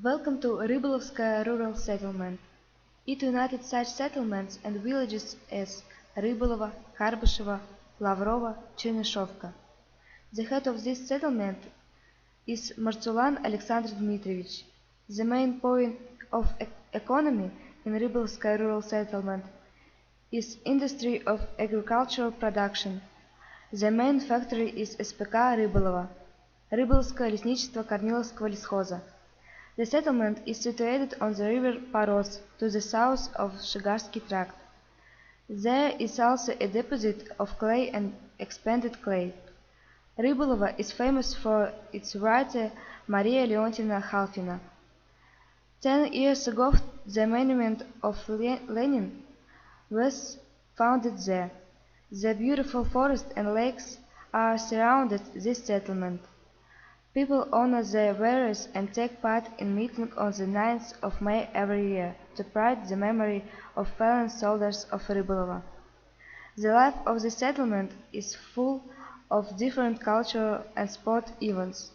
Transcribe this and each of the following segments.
Welcome to Rybolovskaya rural settlement. It united such settlements and villages as Rybolova, Karbышеvo, Lavrovo, Chernyshovka. The head of this settlement is Marzulan Alexander Dmitrievich. The main point of economy in Rybolovskaya rural settlement is industry of agricultural production. The main factory is SPK Rybolova, Rybolovское лесничество Корниловского лесхоза. The settlement is situated on the river Paros to the south of Shigarsky Tract. There is also a deposit of clay and expanded clay. Rybolova is famous for its writer Maria Leontievna Khalfina. 10 years ago, the monument of Lenin was founded there. The beautiful forest and lakes are surrounded this settlement. People honor their warriors and take part in meeting on the 9th of May every year to pride the memory of fallen soldiers of Rybolova. The life of the settlement is full of different cultural and sport events.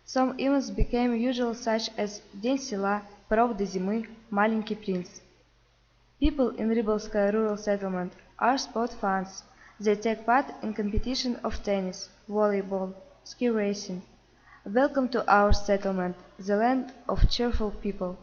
Some events became usual, such as День села, Проводы зимы, Маленький принц. People in Rybolovskaya rural settlement are sport fans. They take part in competition of tennis, volleyball, ski racing. Welcome to our settlement, the land of cheerful people.